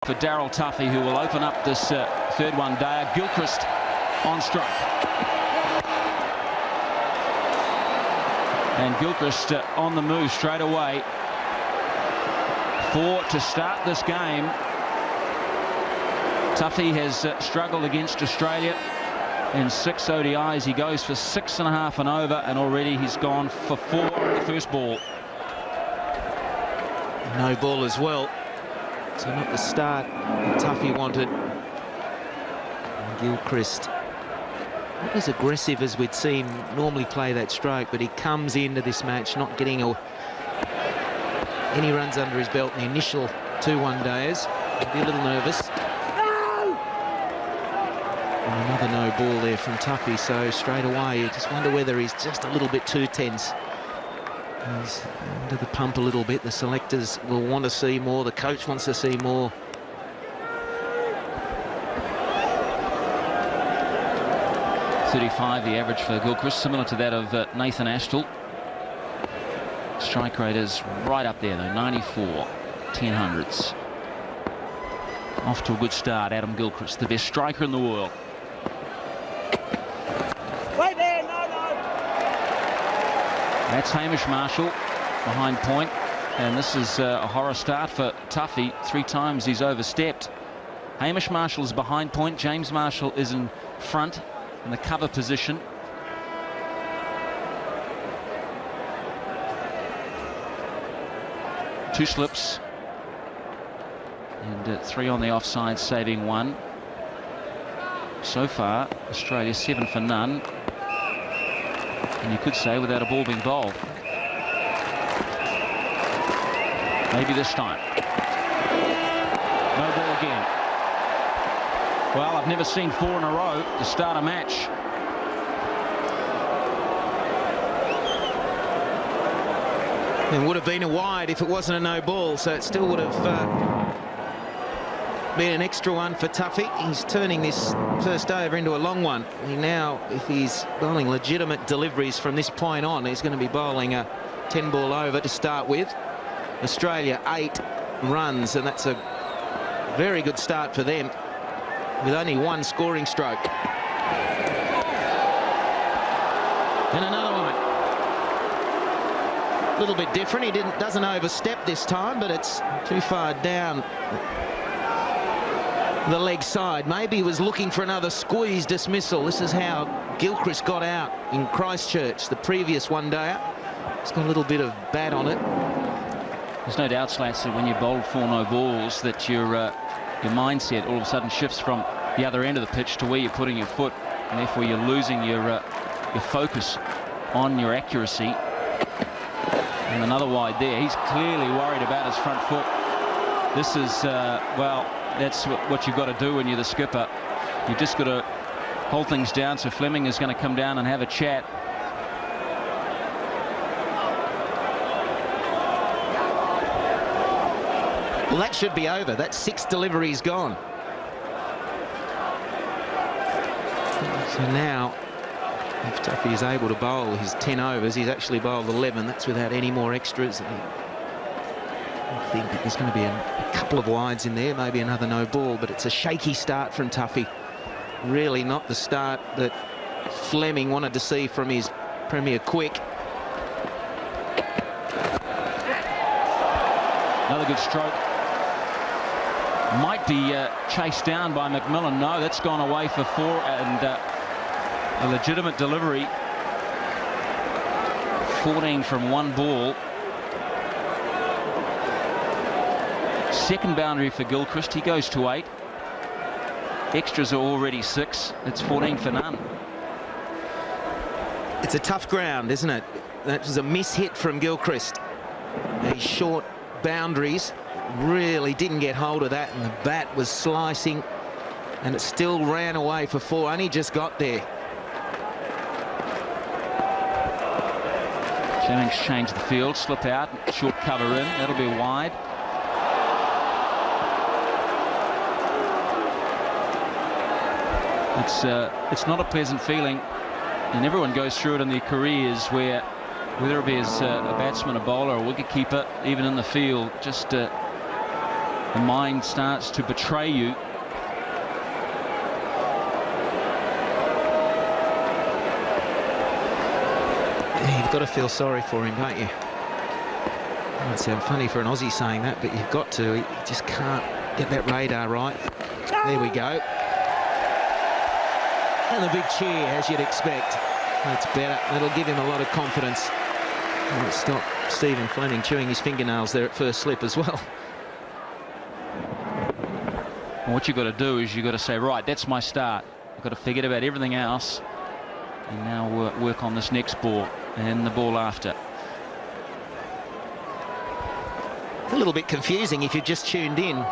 for Daryl Tuffy, who will open up this third one-dayer. Gilchrist on strike. And Gilchrist on the move straight away. 4 to start this game. Tuffy has struggled against Australia in 6 ODIs. He goes for 6.5 and over, and already he's gone for 4 on the first ball. No ball as well. So not the start Tuffy wanted. And Gilchrist not as aggressive as we'd see him normally play that stroke, but he comes into this match not getting any runs under his belt in the initial 2 one-dayers. Be a little nervous. And another no ball there from Tuffy, so straight away you just wonder whether he's just a little bit too tense. He's under the pump a little bit. The selectors will want to see more. The coach wants to see more. .35 the average for Gilchrist, similar to that of Nathan Astle. Strike rate is right up there though, 94 10/100ths. Off to a good start, Adam Gilchrist, the best striker in the world. Wait there, no. That's Hamish Marshall behind point, and this is a horror start for Tuffy. 3 times he's overstepped. Hamish Marshall is behind point, James Marshall is in front in the cover position. Two slips and 3 on the offside, saving 1. So far Australia 7 for none, and you could say without a ball being bowled. Maybe this time. No ball again. Well, I've never seen 4 in a row to start a match. It would have been a wide if it wasn't a no ball, so it still would have been an extra one for Tuffy. He's turning this first over into a long one. He now, if he's bowling legitimate deliveries from this point on, he's going to be bowling a 10-ball over to start with. Australia 8 runs, and that's a very good start for them, with only 1 scoring stroke. And another one. A little bit different. He doesn't overstep this time, but it's too far down the leg side. Maybe he was looking for another squeeze dismissal. This is how Gilchrist got out in Christchurch, the previous one-dayer. He's got a little bit of bat on it. There's no doubt, Slats, that when you bowl 4 no balls, that your mindset all of a sudden shifts from the other end of the pitch to where you're putting your foot, and therefore you're losing your focus on your accuracy. And another wide there. He's clearly worried about his front foot. This is, well, that's what you've got to do when you're the skipper. You've just got to hold things down. So Fleming is going to come down and have a chat. Well, that should be over. That's 6 deliveries gone. So now, if Tuffy is able to bowl his 10 overs, he's actually bowled 11. That's without any more extras. I think that there's going to be a couple of wides in there, maybe another no ball, but it's a shaky start from Tuffy. Really not the start that Fleming wanted to see from his Premier quick. Another good stroke. Might be chased down by McMillan. No, that's gone away for 4, and a legitimate delivery. 14 from 1 ball. Second boundary for Gilchrist. He goes to 8. Extras are already 6. It's 14 for none. It's a tough ground, isn't it? That was a miss-hit from Gilchrist. These short boundaries really didn't get hold of that, and the bat was slicing, and it still ran away for 4. Only just got there. Fleming's changed the field, slip out, short cover in. That'll be wide. It's not a pleasant feeling, and everyone goes through it in their careers, where whether it be as a batsman, a bowler, or a wicketkeeper, even in the field, just the mind starts to betray you. Yeah, you've got to feel sorry for him, don't you? It might sound funny for an Aussie saying that, but you've got to. He just can't get that radar right. There we go. And a big cheer, as you'd expect. That's better. That'll give him a lot of confidence. And it's not Stephen Fleming chewing his fingernails there at first slip as well. And what you've got to do is you've got to say, right, that's my start. I've got to forget about everything else and now work on this next ball and the ball after. A little bit confusing if you've just tuned in.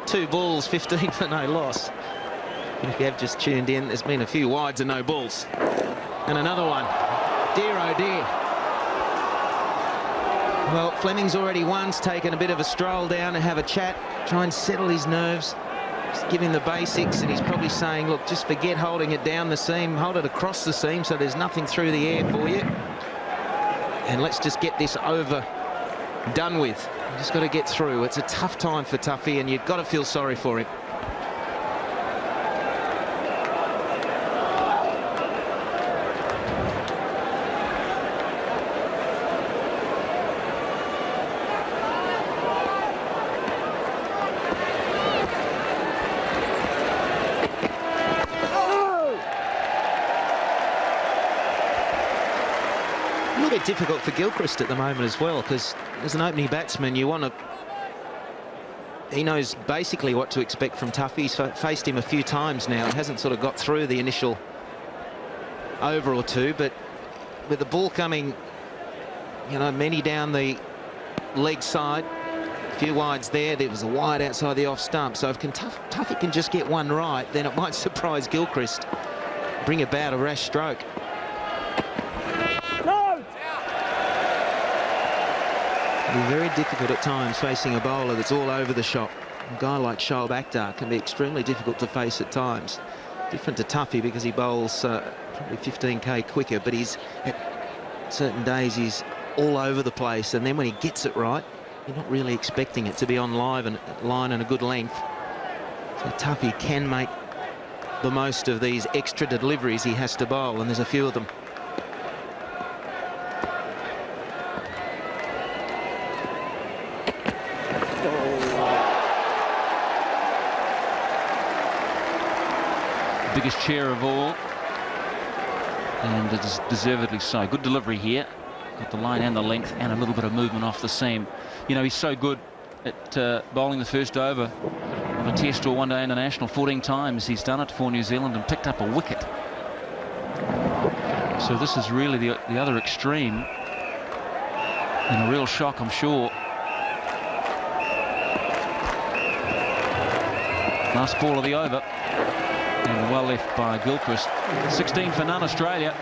2 balls, 15 for no loss. And if you have just tuned in, there's been a few wides and no balls. And another one. Dear, oh dear. Well, Fleming's already once taken a bit of a stroll down to have a chat, try and settle his nerves, just give him the basics, and he's probably saying, look, just forget holding it down the seam, hold it across the seam so there's nothing through the air for you. And let's just get this over, done with. You just got to get through. It's a tough time for Tuffy, and you've got to feel sorry for him. A little bit difficult for Gilchrist at the moment as well, because as an opening batsman you want to... He knows basically what to expect from Tuffy. He's faced him a few times now and hasn't sort of got through the initial over or two, but with the ball coming, you know, many down the leg side, a few wides there was a wide outside the off stump, so if Tuffy can just get one right, then it might surprise Gilchrist, bring about a rash stroke. It'll be very difficult at times facing a bowler that's all over the shop. A guy like Shoaib Akhtar can be extremely difficult to face at times. Different to Tuffy because he bowls probably 15k quicker, but he's at certain days he's all over the place, and then when he gets it right, you're not really expecting it to be on line and a good length. So Tuffy can make the most of these extra deliveries he has to bowl, and there's a few of them. Biggest chair of all, and it is deservedly so. Good delivery here, got the line and the length and a little bit of movement off the seam. You know, he's so good at bowling the first over of a test or one-day international. 14 times he's done it for New Zealand and picked up a wicket. So this is really the other extreme, and a real shock, I'm sure. Last ball of the over. And well left by Gilchrist. 16 for none, Australia.